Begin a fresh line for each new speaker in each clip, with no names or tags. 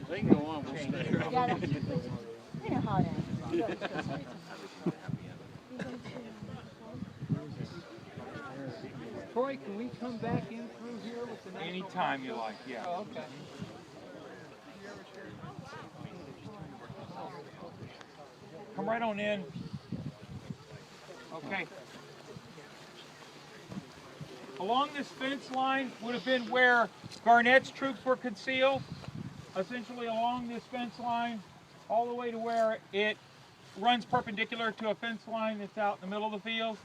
They can go on, we'll stay.
Yeah, that's you know how it ends.
Troy, can we come back in through here with the national?
Anytime you like, yeah.
Oh, okay.
Come right on in. Okay. Along this fence line would have been where Garnett's troops were concealed. Essentially along this fence line, all the way to where it runs perpendicular to a fence line that's out in the middle of the field.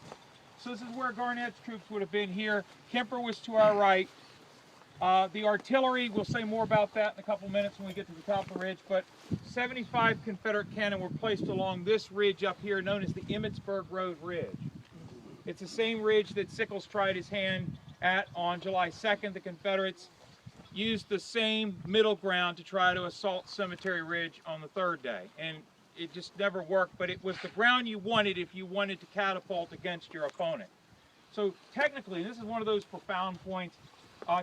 So this is where Garnett's troops would have been here. Kemper was to our right. The artillery, we'll say more about that in a couple minutes when we get to the top of the ridge, but 75 Confederate cannon were placed along this ridge up here known as the Emmitsburg Road Ridge. It's the same ridge that Sickles tried his hand at on July 2nd. The Confederates used the same middle ground to try to assault Cemetery Ridge on the third day, and it just never worked, but it was the ground you wanted if you wanted to catapult against your opponent. So technically, this is one of those profound points,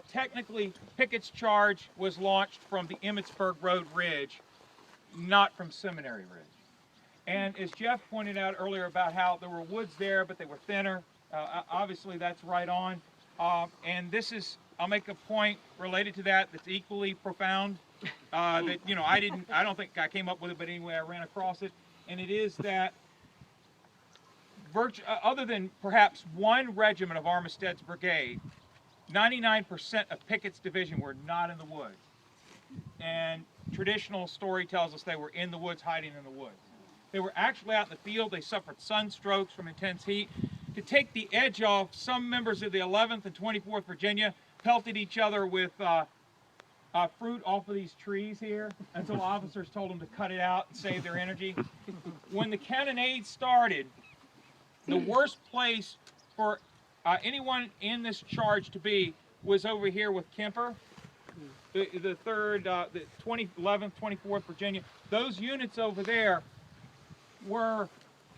technically Pickett's charge was launched from the Emmitsburg Road Ridge, not from Seminary Ridge. And as Jeff pointed out earlier about how there were woods there, but they were thinner, obviously that's right on. And this is, I'll make a point related to that that's equally profound, that, you know, I don't think I came up with it, but anyway, I ran across it. And it is that, other than perhaps one regiment of Armistead's brigade, 99% of Pickett's division were not in the woods. And traditional story tells us they were in the woods, hiding in the woods. They were actually out in the field. They suffered sunstrokes from intense heat. To take the edge off, some members of the 11th and 24th Virginia pelted each other with fruit off of these trees here until officers told them to cut it out and save their energy. When the cannonade started, the worst place for anyone in this charge to be was over here with Kemper, the 3rd, the 11th, 24th Virginia. Those units over there were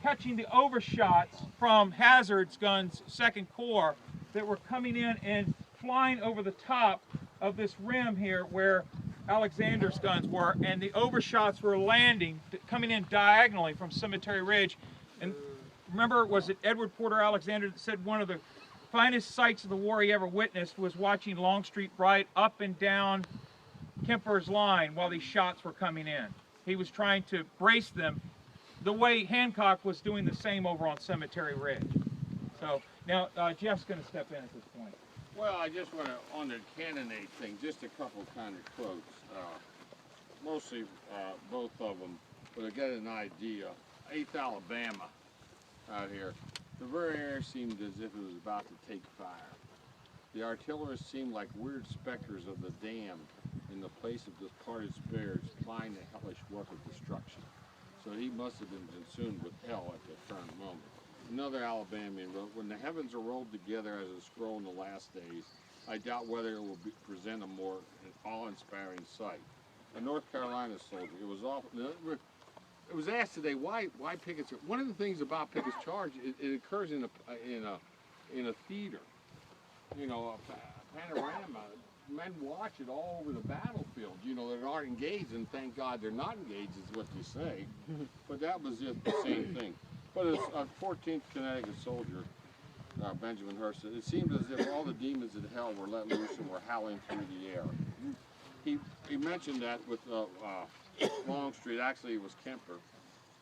catching the overshots from Hazard's guns, 2nd Corps, that were coming in and flying over the top of this rim here where Alexander's guns were, and the overshots were landing, coming in diagonally from Cemetery Ridge. And remember, was it Edward Porter Alexander that said one of the finest sights of the war he ever witnessed was watching Longstreet ride up and down Kemper's line while these shots were coming in. He was trying to brace them the way Hancock was doing the same over on Cemetery Ridge. So now Jeff's going to step in at this point.
Well, I just want to, on the cannonade thing, just a couple kind of quotes. Mostly both of them, but to get an idea. 8th Alabama out here. The very air seemed as if it was about to take fire. The artillerists seemed like weird specters of the damned in the place of departed spirits plying the hellish work of destruction. So he must have been consumed with hell at the current moment. Another Alabamian wrote, when the heavens are rolled together as a scroll in the last days, I doubt whether it will present a more awe-inspiring sight. A North Carolina soldier, it was asked today, why Pickett's? One of the things about Pickett's charge, it occurs in a theater, you know, a panorama. Men watch it all over the battlefield, you know, that aren't engaged, and thank God they're not engaged is what you say. But that was just the same thing. But as a 14th Connecticut soldier, Benjamin Hurst, it seemed as if all the demons in hell were let loose and were howling through the air. He mentioned that with Longstreet. Actually, it was Kemper,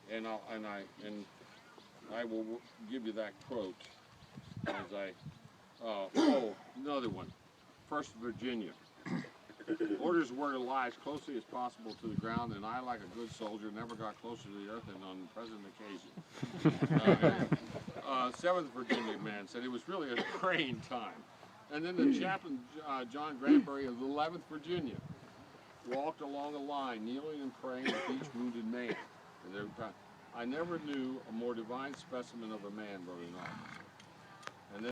and I will give you that quote as another one. 1st Virginia. Orders were to lie as closely as possible to the ground, and I, like a good soldier, never got closer to the earth than on the present occasion. 7th Virginia man said it was really a praying time. And then the chaplain, John Granbury of the 11th Virginia, walked along a line, kneeling and praying with each wounded man. And I never knew a more divine specimen of a man, wrote an officer.